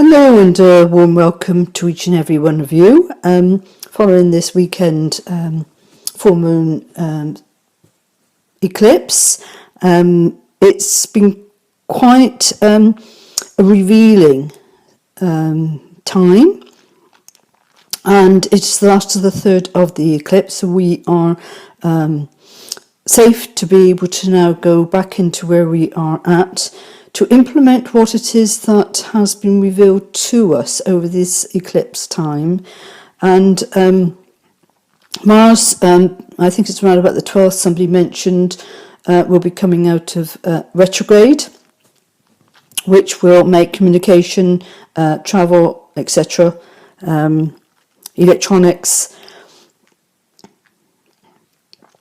Hello and a warm welcome to each and every one of you. Following this weekend full moon eclipse, it's been quite a revealing time, and it's the last of the third of the eclipse, so we are safe to be able to now go back into where we are at to implement what it is that has been revealed to us over this eclipse time. And Mars, I think it's around about the 12th, somebody mentioned, will be coming out of retrograde, which will make communication, travel, etc., electronics,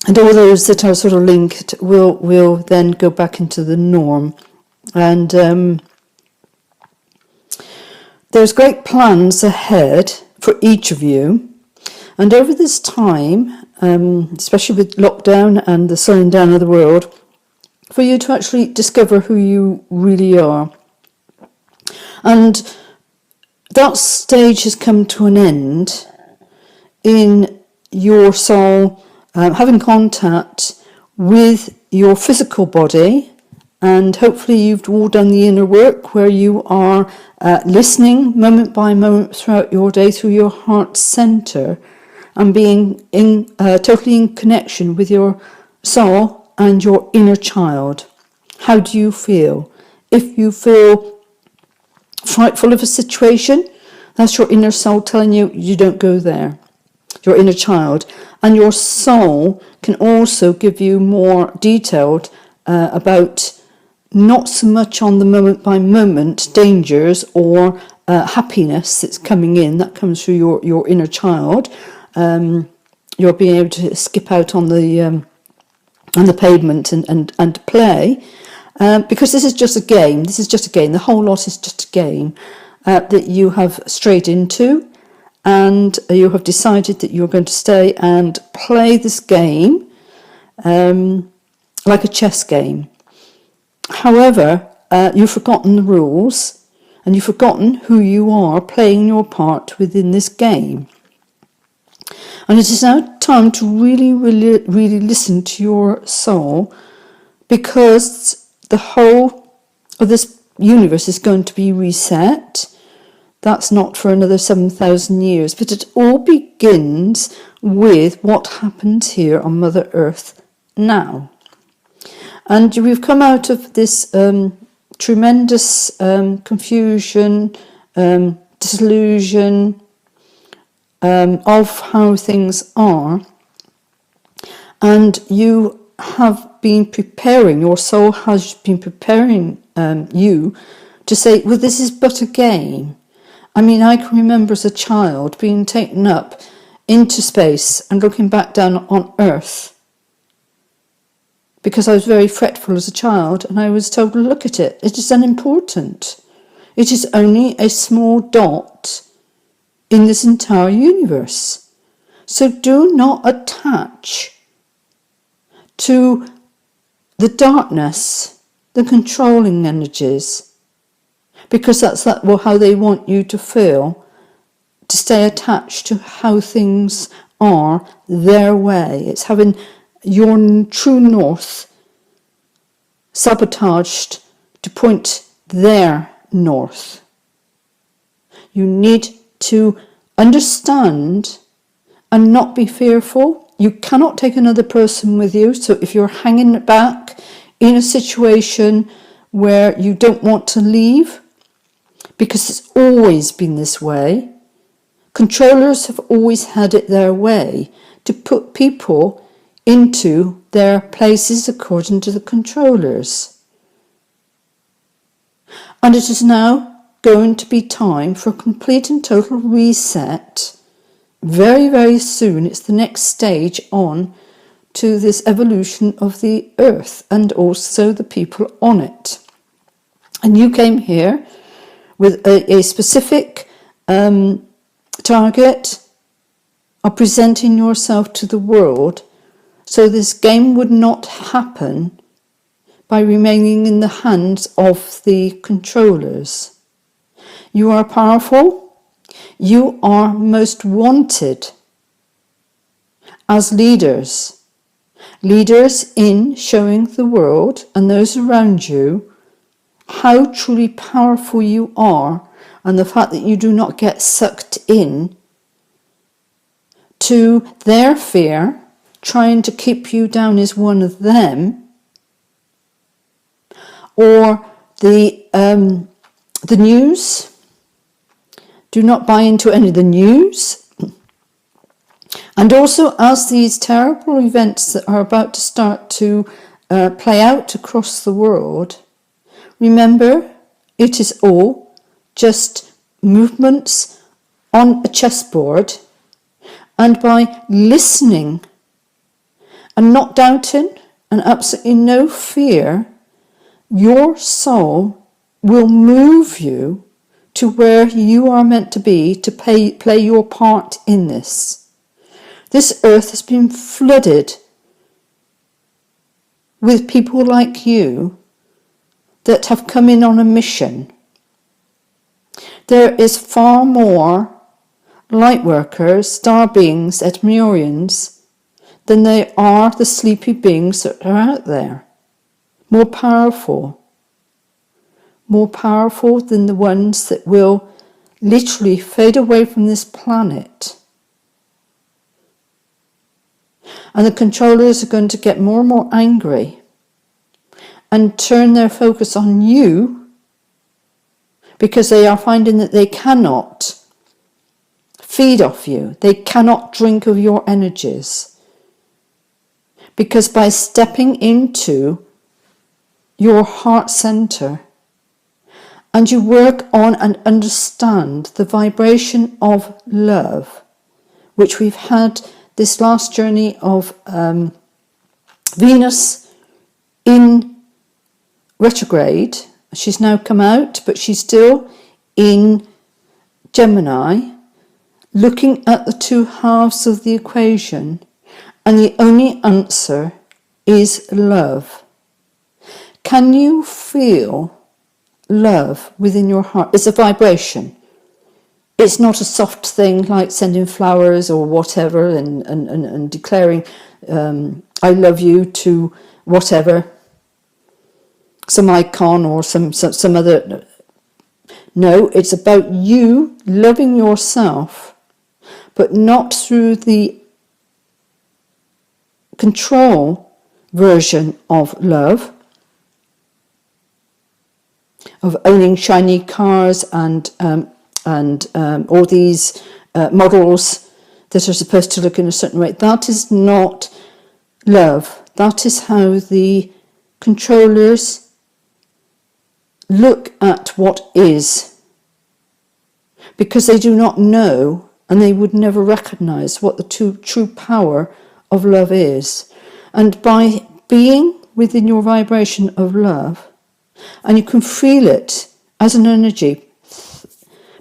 and all those that are sort of linked will then go back into the norm. And there's great plans ahead for each of you. And over this time, especially with lockdown and the slowing down of the world, for you to actually discover who you really are. And that stage has come to an end in your soul having contact with your physical body. And hopefully you've all done the inner work where you are listening moment by moment throughout your day through your heart center and being totally in connection with your soul and your inner child. How do you feel? If you feel frightful of a situation, that's your inner soul telling you you don't go there. Your inner child. And your soul can also give you more detailed about not so much on the moment by moment dangers or happiness that's coming in, that comes through your inner child. You're being able to skip out on the pavement and play, because this is just a game. This is just a game. The whole lot is just a game that you have strayed into, and you have decided that you're going to stay and play this game like a chess game. However, you've forgotten the rules and you've forgotten who you are playing your part within this game. And it is now time to really listen to your soul, because the whole of this universe is going to be reset. That's not for another 7,000 years, but it all begins with what happens here on Mother Earth now. And we've come out of this tremendous confusion, disillusion of how things are. And you have been preparing, your soul has been preparing you to say, well, this is but a game. I mean, I can remember as a child being taken up into space and looking back down on Earth, because I was very fretful as a child, and I was told, look at it, it is unimportant. It is only a small dot in this entire universe. So do not attach to the darkness, the controlling energies, because that's how they want you to feel, to stay attached to how things are their way. It's having your true north sabotaged to point their north. You need to understand and not be fearful. You cannot take another person with you. So if you're hanging back in a situation where you don't want to leave, because it's always been this way, controllers have always had it their way to put people into their places according to the controllers. And it is now going to be time for a complete and total reset. Very, very soon, it's the next stage on to this evolution of the earth and also the people on it. And you came here with a specific target of presenting yourself to the world. So this game would not happen by remaining in the hands of the controllers. You are powerful. You are most wanted as leaders. Leaders in showing the world and those around you how truly powerful you are, and the fact that you do not get sucked in to their fear, trying to keep you down as one of them, or the news. Do not buy into any of the news. And also, as these terrible events that are about to start to play out across the world, remember, it is all just movements on a chessboard, and by listening and not doubting and absolutely no fear, your soul will move you to where you are meant to be to play your part in this. This earth has been flooded with people like you that have come in on a mission. There is far more light workers, star beings, Etmurians, than there are the sleepy beings that are out there. More powerful than the ones that will literally fade away from this planet. And the controllers are going to get more and more angry and turn their focus on you, because they are finding that they cannot feed off you. They cannot drink of your energies. Because by stepping into your heart center and you work on and understand the vibration of love, which we've had this last journey of Venus in retrograde. She's now come out, but she's still in Gemini, looking at the two halves of the equation, and the only answer is love. Can you feel love within your heart? It's a vibration. It's not a soft thing like sending flowers or whatever and declaring I love you to whatever, some icon or some other. No, it's about you loving yourself, but not through the control version of love, of owning shiny cars and all these models that are supposed to look in a certain way. That is not love. That is how the controllers look at what is, because they do not know, and they would never recognize what the true power of love is. And by being within your vibration of love, and you can feel it as an energy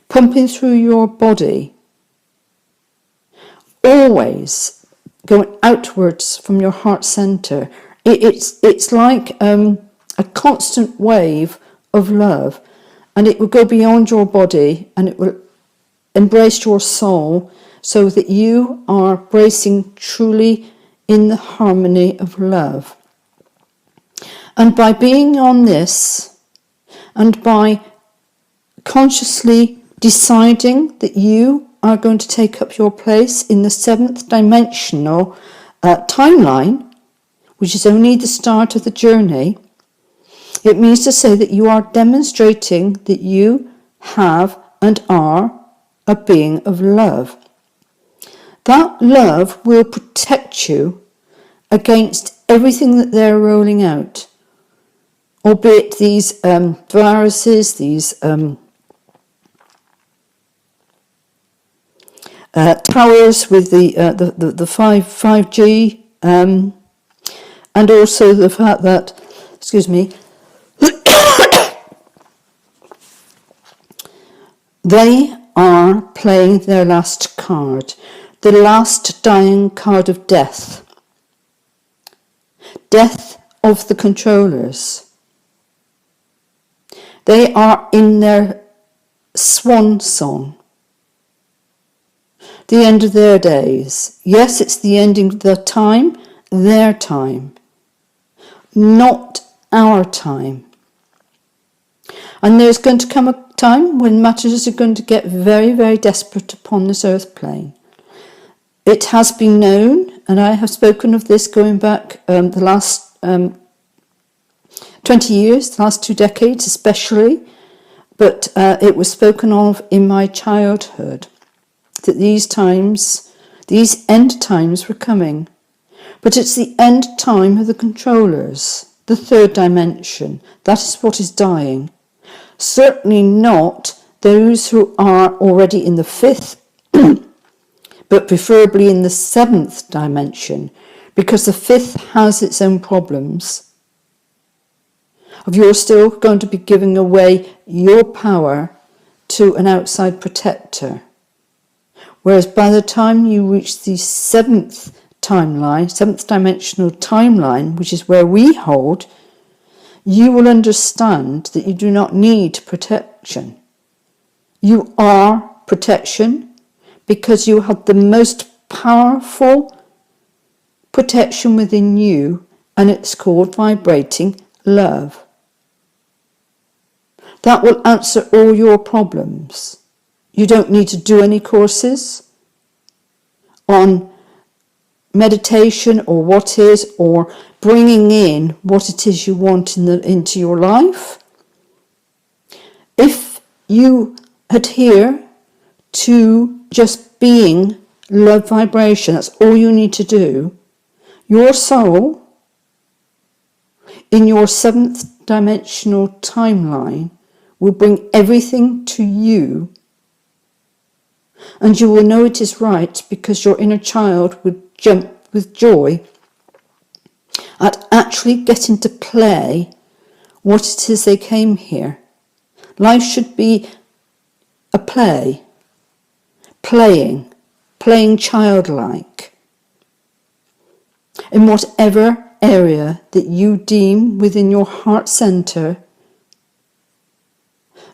pumping through your body, always going outwards from your heart center. It's like a constant wave of love, and it will go beyond your body and it will embrace your soul, so that you are bracing truly in the harmony of love. And by being on this, and by consciously deciding that you are going to take up your place in the 7th dimensional timeline, which is only the start of the journey, it means to say that you are demonstrating that you have and are a being of love. That love will protect you against everything that they're rolling out, albeit these viruses, these towers with the 5G, and also the fact that, they are playing their last card, the last dying card of death. Death of the controllers. They are in their swan song. The end of their days. Yes, it's the ending of their time, not our time. And there's going to come a time when matters are going to get very, very desperate upon this earth plane. It has been known, and I have spoken of this going back the last 20 years, the last 2 decades especially, but it was spoken of in my childhood, that these end times were coming. But it's the end time of the controllers, the third dimension. That is what is dying. Certainly not those who are already in the fifth, but preferably in the seventh dimension, because the fifth has its own problems. Of you're still going to be giving away your power to an outside protector. Whereas by the time you reach the seventh dimensional timeline, which is where we hold, you will understand that you do not need protection. You are protection because you have the most powerful protection within you, and it's called vibrating love. That will answer all your problems. You don't need to do any courses on meditation or what is, or bringing in what it is you want into your life. If you adhere to just being love vibration, that's all you need to do, your soul in your seventh dimensional timeline will bring everything to you, and you will know it is right because your inner child would jump with joy at actually getting to play what it is they came here. Life should be a play, playing childlike in whatever area that you deem within your heart center.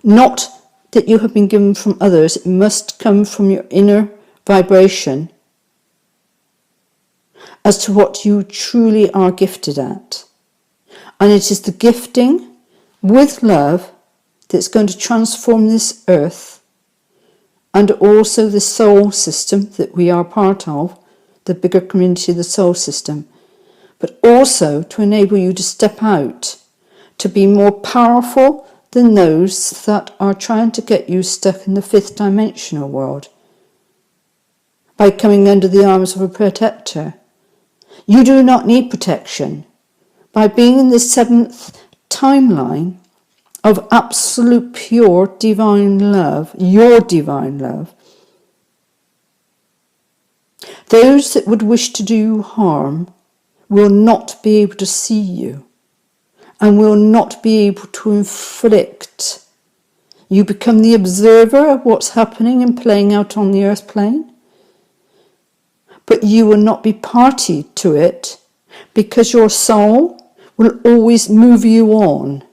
Not that you have been given from others, it must come from your inner vibration as to what you truly are gifted at. And it is the gifting with love that's going to transform this earth, and also the soul system that we are part of, the bigger community of the soul system, but also to enable you to step out, to be more powerful than those that are trying to get you stuck in the fifth dimensional world by coming under the arms of a protector. You do not need protection. By being in the seventh timeline of absolute pure divine love, your divine love, those that would wish to do you harm will not be able to see you and will not be able to inflict. You become the observer of what's happening and playing out on the earth plane, but you will not be party to it because your soul will always move you on.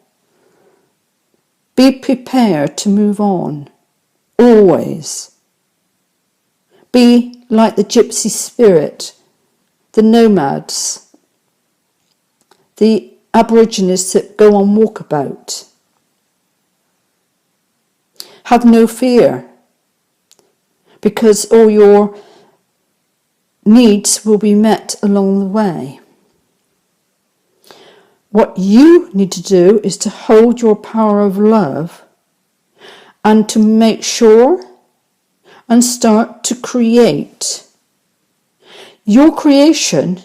Be prepared to move on, always. Be like the gypsy spirit, the nomads, the aborigines that go on walkabout. Have no fear, because all your needs will be met along the way. What you need to do is to hold your power of love and to make sure and start to create. Your creation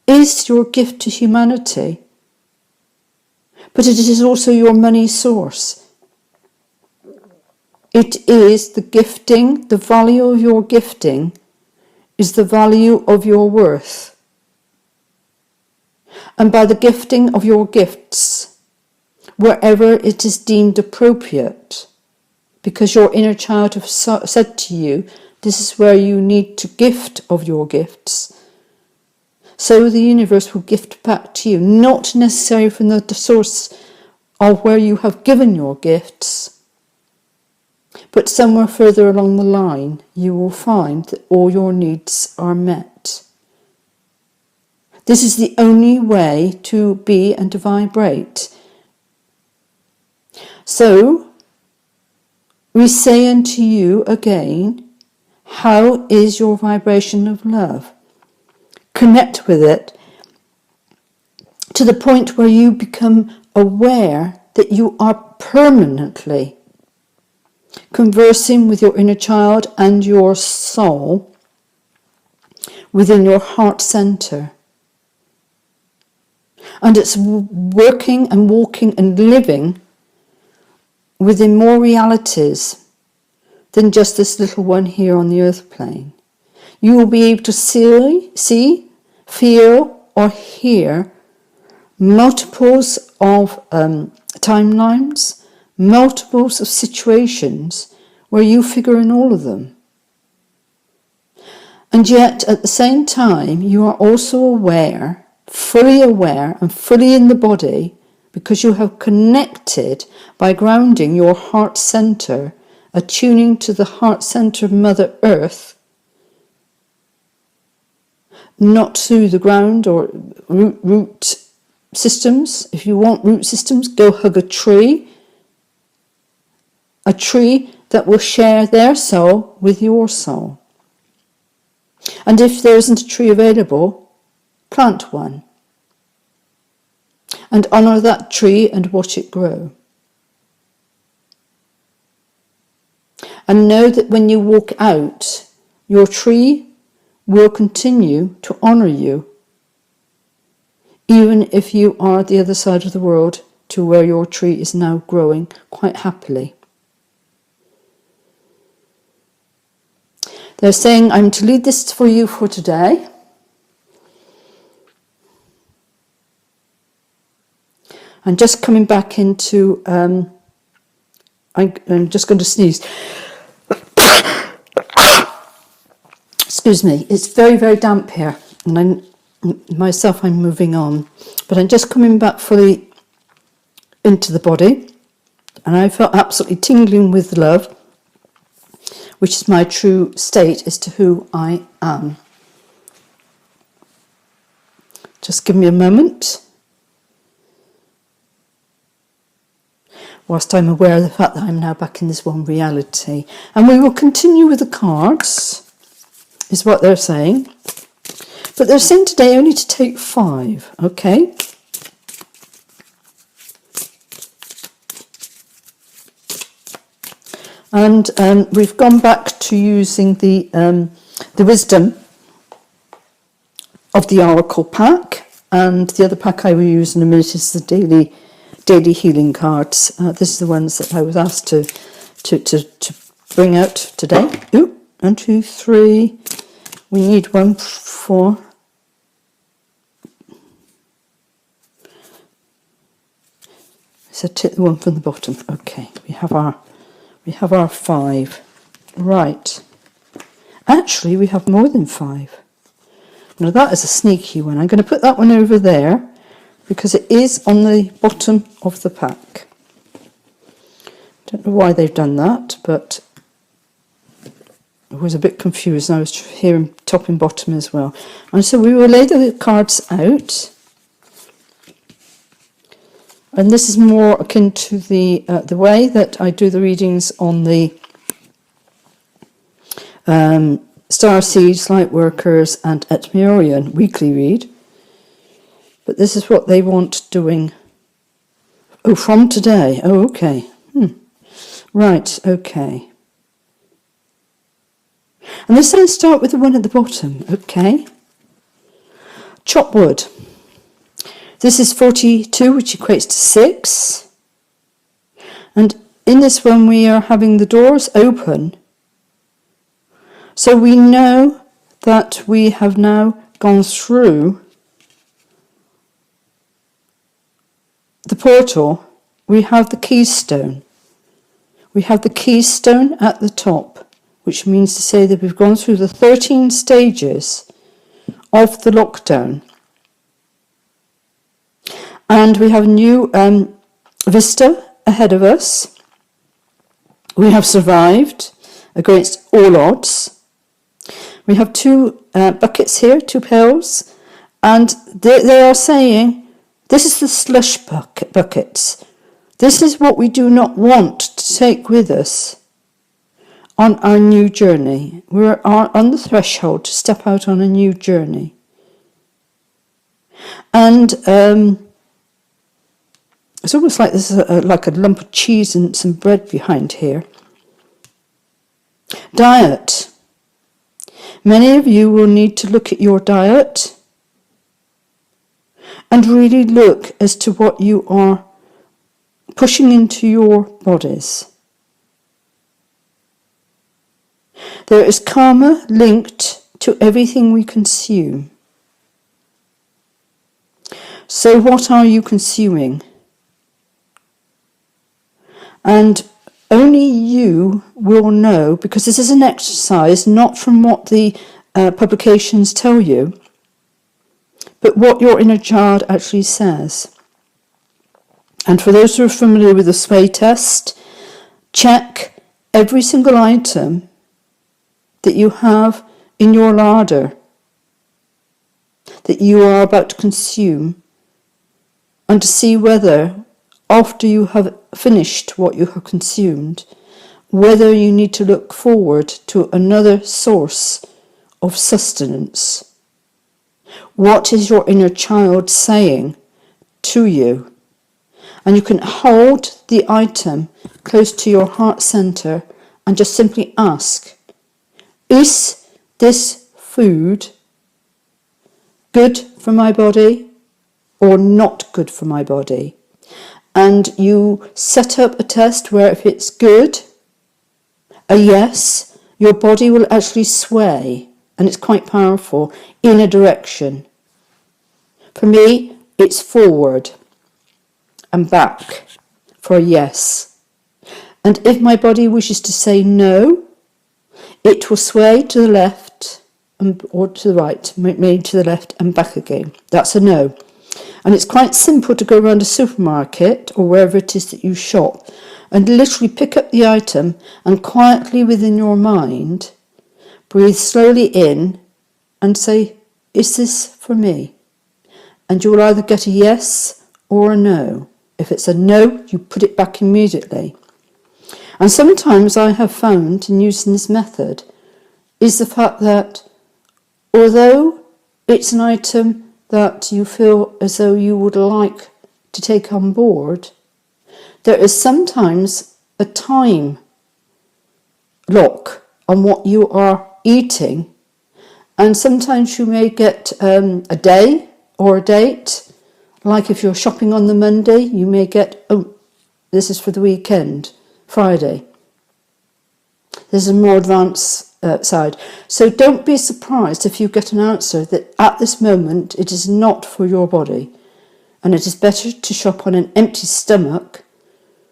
is your gift to humanity, but it is also your money source. It is the gifting, the value of your gifting is the value of your worth. And by the gifting of your gifts, wherever it is deemed appropriate, because your inner child have said to you, this is where you need to gift of your gifts, so the universe will gift back to you, not necessarily from the source of where you have given your gifts, but somewhere further along the line, you will find that all your needs are met. This is the only way to be and to vibrate. So, we say unto you again, how is your vibration of love? Connect with it to the point where you become aware that you are permanently conversing with your inner child and your soul within your heart center. And it's working and walking and living within more realities than just this little one here on the earth plane. You will be able to see, feel or hear multiples of timelines, multiples of situations where you figure in all of them. And yet at the same time you are also aware, fully aware and fully in the body, because you have connected by grounding your heart center, attuning to the heart center of Mother Earth, not to the ground or root systems. If you want root systems, go hug a tree that will share their soul with your soul. And if there isn't a tree available, plant one. And honour that tree and watch it grow. And know that when you walk out, your tree will continue to honour you, even if you are at the other side of the world to where your tree is now growing quite happily. They're saying, I'm to lead this for you for today. I'm just coming back into, I'm just going to sneeze. Excuse me, it's very, very damp here. And I'm moving on. But I'm just coming back fully into the body. And I felt absolutely tingling with love, which is my true state as to who I am. Just give me a moment. Whilst I'm aware of the fact that I'm now back in this one reality. And we will continue with the cards, is what they're saying. But they're saying today only to take 5, okay? And we've gone back to using the wisdom of the Oracle pack. And the other pack I will use in a minute is the daily healing cards. This is the ones that I was asked to bring out today. Ooh, 1, 2, 3. We need 1 for. So take the one from the bottom. Okay, we have our 5. Right. Actually, we have more than 5. Now that is a sneaky one. I'm going to put that one over there, because it is on the bottom of the pack. Don't know why they've done that, but I was a bit confused, and I was hearing top and bottom as well. And so we will lay the cards out, and this is more akin to the way that I do the readings on the Star Seeds, Lightworkers, and Etmurian weekly read. But this is what they want doing. Oh, from today. Oh, okay. Right, okay. And this says start with the one at the bottom. Okay. Chop wood. This is 42, which equates to 6. And in this one we are having the doors open. So we know that we have now gone through the portal. We have the keystone. We have the keystone at the top, which means to say that we've gone through the 13 stages of the lockdown. And we have a new vista ahead of us. We have survived against all odds. We have two buckets here, 2 pails, and they are saying, this is the slush buckets. This is what we do not want to take with us on our new journey. We're on the threshold to step out on a new journey. And it's almost like there's like a lump of cheese and some bread behind here. Diet. Many of you will need to look at your diet and really look as to what you are pushing into your bodies. There is karma linked to everything we consume. So what are you consuming? And only you will know, because this is an exercise not from what the publications tell you, but what your inner child actually says. And for those who are familiar with the sway test, check every single item that you have in your larder that you are about to consume, and to see whether, after you have finished what you have consumed, whether you need to look forward to another source of sustenance. What is your inner child saying to you? And you can hold the item close to your heart center and just simply ask, is this food good for my body or not good for my body? And you set up a test where if it's good, a yes, your body will actually sway, and it's quite powerful, in a direction. For me, it's forward and back for a yes. And if my body wishes to say no, it will sway to the left or to the right, maybe to the left and back again. That's a no. And it's quite simple to go around a supermarket or wherever it is that you shop and literally pick up the item and quietly within your mind breathe slowly in and say, is this for me? And you will either get a yes or a no. If it's a no, you put it back immediately. And sometimes I have found in using this method is the fact that although it's an item that you feel as though you would like to take on board, there is sometimes a time lock on what you are eating, and sometimes you may get a day or a date. Like if you're shopping on the Monday, you may get, oh, this is for the weekend, Friday. There's a more advanced side. So don't be surprised if you get an answer that at this moment it is not for your body, and it is better to shop on an empty stomach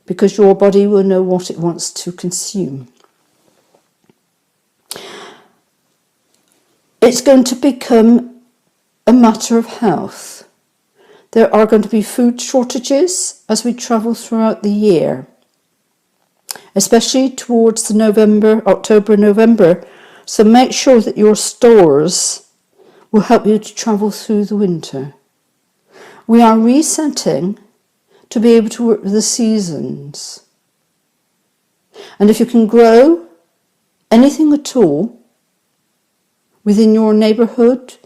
because your body will know what it wants to consume. It's going to become a matter of health. There are going to be food shortages as we travel throughout the year, especially towards the October, November. So make sure that your stores will help you to travel through the winter. We are resetting to be able to work with the seasons. And if you can grow anything at all within your neighbourhood,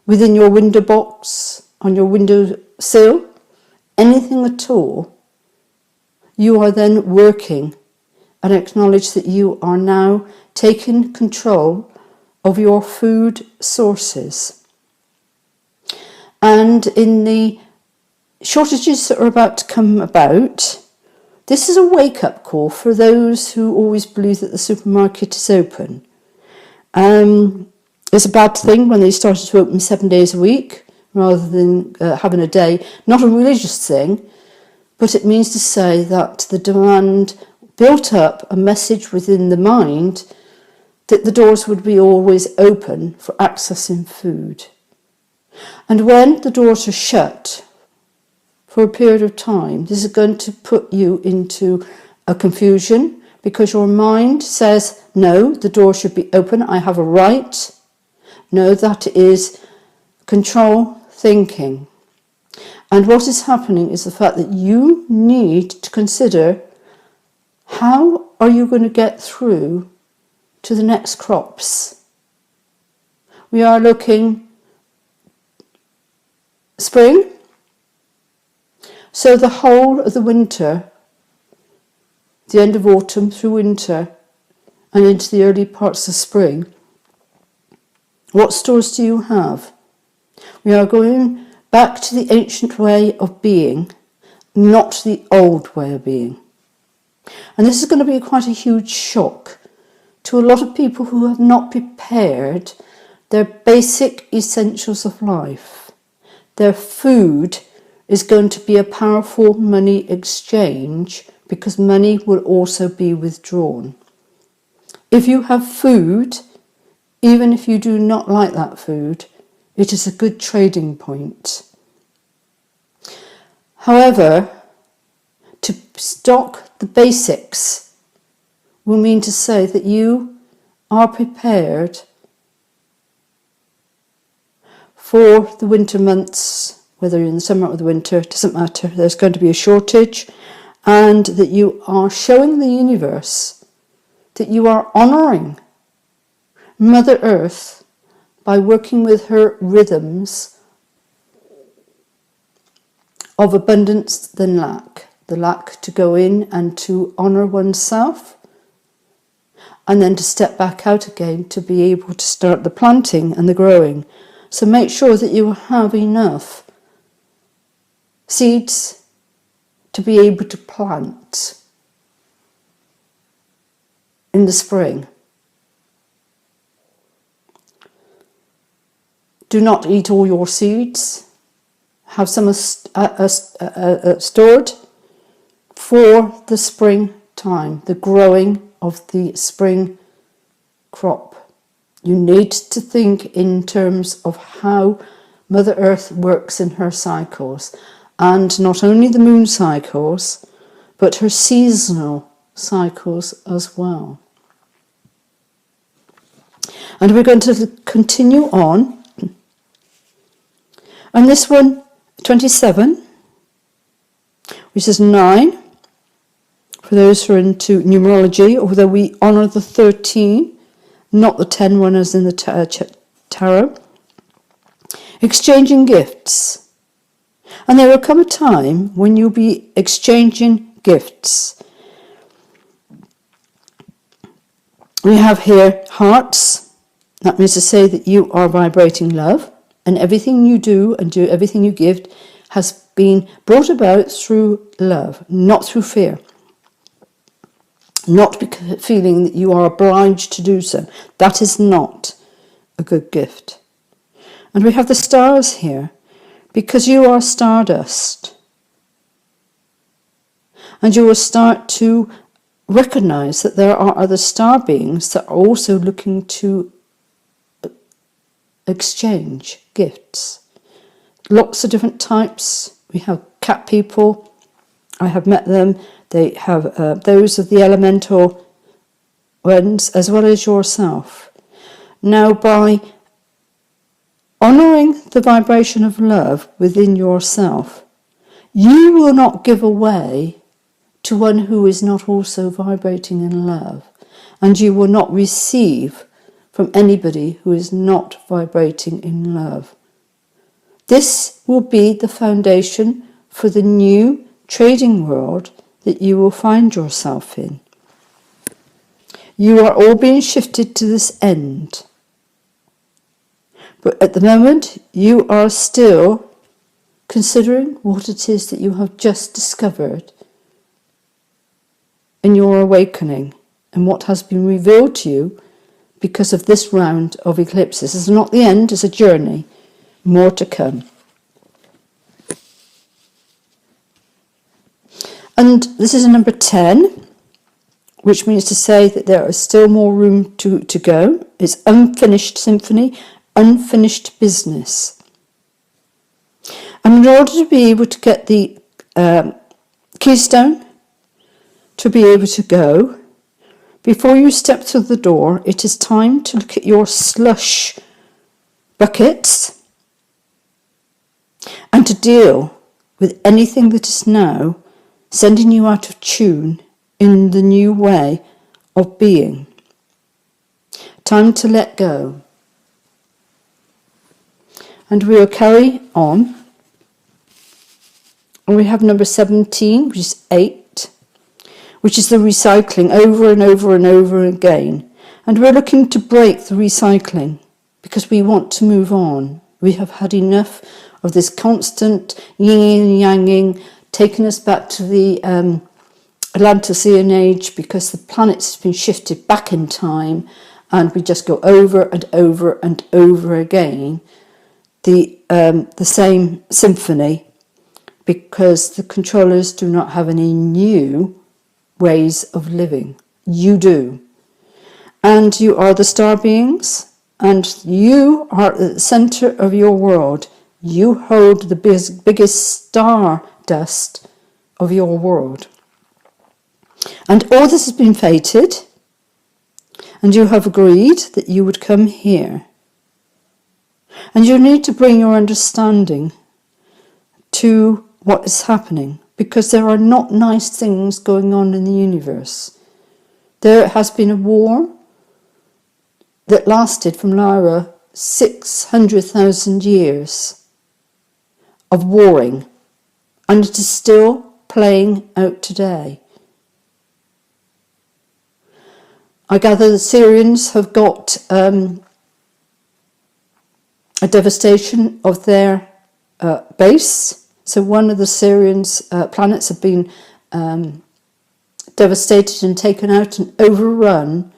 within your window box, on your window sill, anything at all, you are then working and acknowledge that you are now taking control of your food sources. And in the shortages that are about to come about, this is a wake-up call for those who always believe that the supermarket is open. It's a bad thing when they started to open 7 days a week rather than having a day. Not a religious thing, but it means to say that the demand built up a message within the mind that the doors would be always open for accessing food. And when the doors are shut for a period of time, this is going to put you into a confusion, because your mind says, no, the door should be open, I have a right. No, that is control thinking. And what is happening is the fact that you need to consider, how are you going to get through to the next crops? We are looking spring, so the whole of the winter, the end of autumn through winter and into the early parts of spring, what stores do you have? We are going back to the ancient way of being, not the old way of being. And this is going to be quite a huge shock to a lot of people who have not prepared their basic essentials of life. Their food is going to be a powerful money exchange, because money will also be withdrawn. If you have food, even if you do not like that food, it is a good trading point. However, to stock the basics will mean to say that you are prepared for the winter months, whether you're in the summer or the winter, it doesn't matter, there's going to be a shortage, and that you are showing the universe that you are honouring Mother Earth by working with her rhythms of abundance than lack. The lack to go in and to honour oneself, and then to step back out again to be able to start the planting and the growing. So make sure that you have enough seeds to be able to plant in the spring. Do not eat all your seeds. Have some stored for the springtime, the growing of the spring crop. You need to think in terms of how Mother Earth works in her cycles, and not only the moon cycles, but her seasonal cycles as well. And we're going to continue on. And this one, 27, which is 9, for those who are into numerology, although we honour the 13, not the 10 one as in the tarot. Exchanging gifts. And there will come a time when you'll be exchanging gifts. We have here hearts. That means to say that you are vibrating love, and everything you do and everything you give has been brought about through love, not through fear. Not because feeling that you are obliged to do so. That is not a good gift. And we have the stars here, because you are stardust. And you will start to recognize that there are other star beings that are also looking to exchange gifts. Lots of different types. We have cat people. I have met them. They have those of the elemental ones, as well as yourself. Now, by honouring the vibration of love within yourself, you will not give away to one who is not also vibrating in love, and you will not receive from anybody who is not vibrating in love. This will be the foundation for the new trading world that you will find yourself in. You are all being shifted to this end. But at the moment, you are still considering what it is that you have just discovered in your awakening and what has been revealed to you because of this round of eclipses. This is not the end, it's a journey. More to come. And this is a number 10, which means to say that there is still more room to go. It's unfinished symphony, unfinished business. And in order to be able to get the keystone, to be able to go, Before you step through the door, it is time to look at your slush buckets and to deal with anything that is now sending you out of tune in the new way of being. Time to let go. And we will carry on. And we have number 17, which is 8, which is the recycling over and over and over again. And we're looking to break the recycling because we want to move on. We have had enough of this constant yin and yanging, taking us back to the Atlantean age because the planet has been shifted back in time, and we just go over and over and over again the same symphony because the controllers do not have any new ways of living. You do. And you are the star beings, and you are at the center of your world. You hold the biggest star dust of your world. And all this has been fated, and you have agreed that you would come here. And you need to bring your understanding to what is happening, because there are not nice things going on in the universe. There has been a war that lasted from Lyra 600,000 years of warring, and it is still playing out today. I gather the Syrians have got a devastation of their base. So one of the Syrians' planets have been devastated and taken out and overrun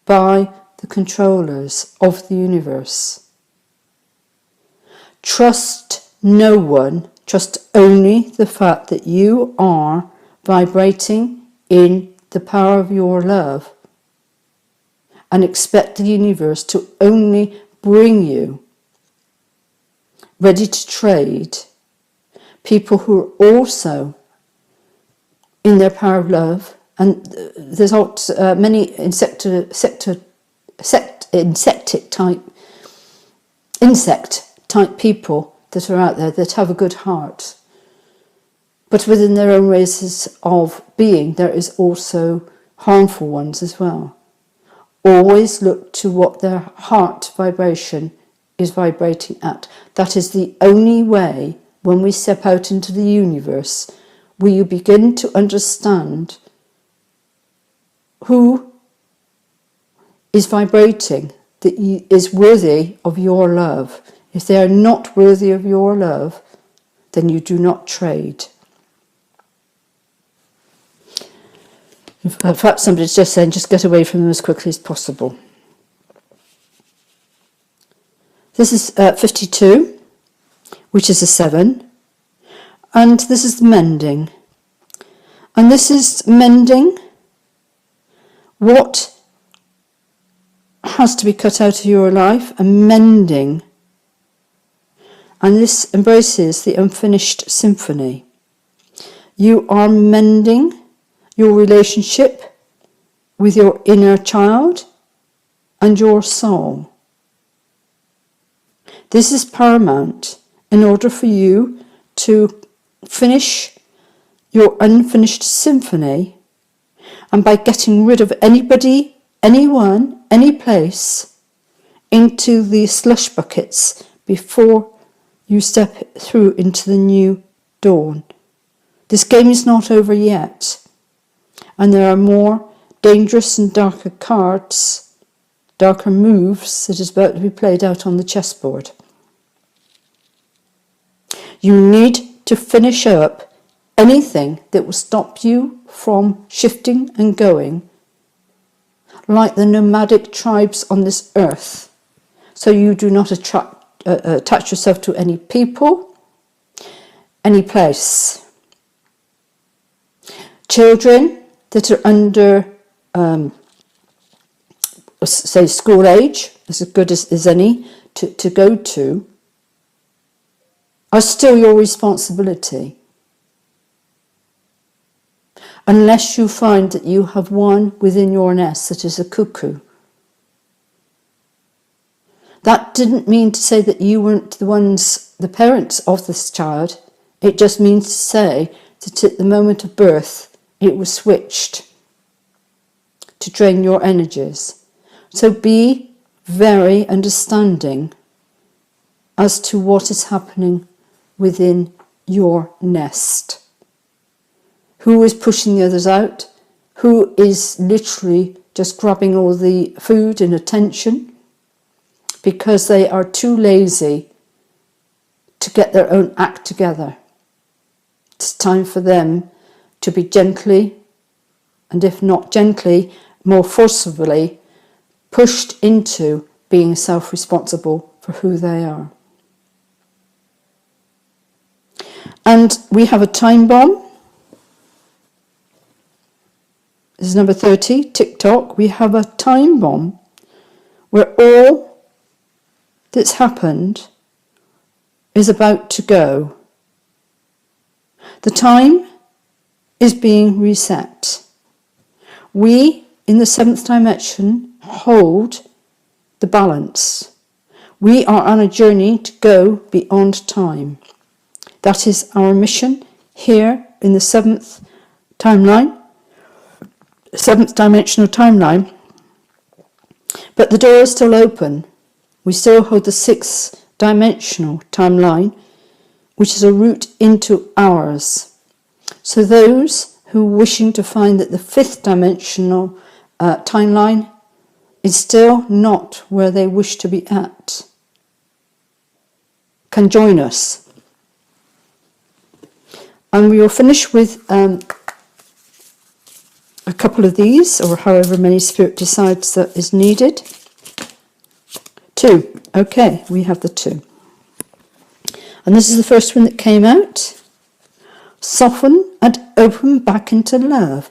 by the controllers of the universe. Trust no one, trust only the fact that you are vibrating in the power of your love, and expect the universe to only bring you ready to trade people who are also in their power of love. And there's many insect type people that are out there that have a good heart, but within their own races of being there is also harmful ones as well. Always look to what their heart vibration is vibrating at. That is the only way, when we step out into the universe, will you begin to understand who is vibrating that is worthy of your love. If they are not worthy of your love, then you do not trade. In fact, somebody's just saying, just get away from them as quickly as possible. This is 52, which is a 7. And this is mending. And this is mending what has to be cut out of your life, and mending. And this embraces the unfinished symphony. You are mending your relationship with your inner child and your soul. This is paramount in order for you to finish your unfinished symphony, and by getting rid of anybody, anyone, any place into the slush buckets before you step through into the new dawn. This game is not over yet. And there are more dangerous and darker cards, darker moves that is about to be played out on the chessboard. You need to finish up anything that will stop you from shifting and going, like the nomadic tribes on this earth, so you do not attach yourself to any people, any place. Children that are under, say, school age, as good as any, to go to, are still your responsibility. unless you find that you have one within your nest that is a cuckoo. That didn't mean to say that you weren't the parents of this child. It just means to say that at the moment of birth, it was switched to drain your energies. So be very understanding as to what is happening within your nest. Who is pushing the others out? Who is literally just grabbing all the food and attention because they are too lazy to get their own act together? It's time for them to be gently, and if not gently, more forcibly pushed into being self-responsible for who they are. And we have a time bomb. This is number 30, TikTok. We have a time bomb where all that's happened is about to go. The time is being reset. We, in the seventh dimension, hold the balance. We are on a journey to go beyond time. That is our mission here in the seventh timeline, seventh dimensional timeline. But the door is still open. We still hold the sixth dimensional timeline, which is a route into ours. So those who are wishing to find that the fifth dimensional timeline is still not where they wish to be at, can join us. And we will finish with a couple of these, or however many Spirit decides that is needed. 2. Okay, we have the 2. And this is the first one that came out. Soften and open back into love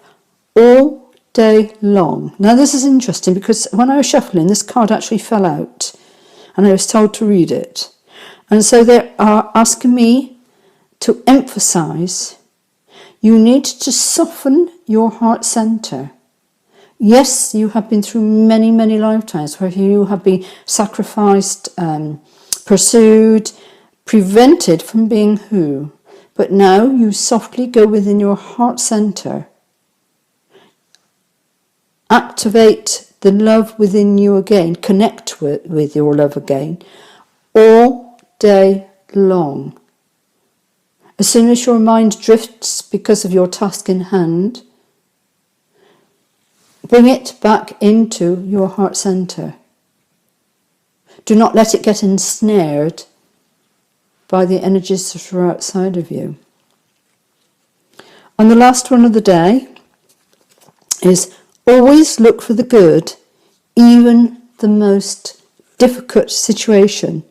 all day long. Now this is interesting because when I was shuffling, this card actually fell out and I was told to read it. And so they are asking me to emphasize you need to soften your heart center. Yes, you have been through many, many lifetimes where you have been sacrificed, pursued, prevented from being who. But now you softly go within your heart center. Activate the love within you again. Connect with your love again. All day long. As soon as your mind drifts because of your task in hand, bring it back into your heart center. Do not let it get ensnared by the energies that are outside of you. And the last one of the day is always look for the good, even the most difficult situation.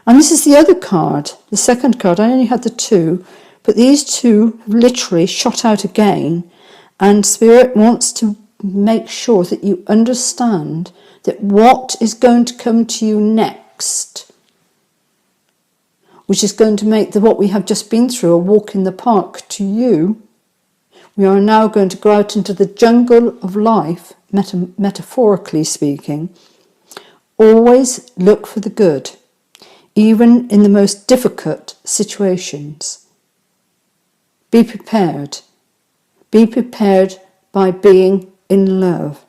And this is the other card, the second card. I only had the 2, but these 2 literally shot out again. And Spirit wants to make sure that you understand that what is going to come to you next, which is going to make what we have just been through a walk in the park to you. We are now going to go out into the jungle of life, metaphorically speaking. Always look for the good, even in the most difficult situations. Be prepared. Be prepared by being in love.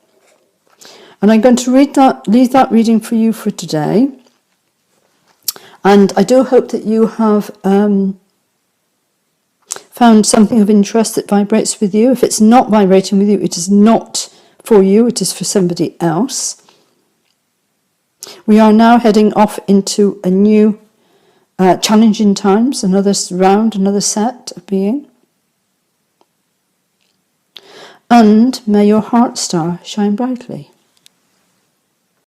And I'm going to leave that reading for you for today. And I do hope that you have found something of interest that vibrates with you. If it's not vibrating with you, it is not for you, it is for somebody else. We are now heading off into a new challenging times, another round, another set of being. And may your heart star shine brightly.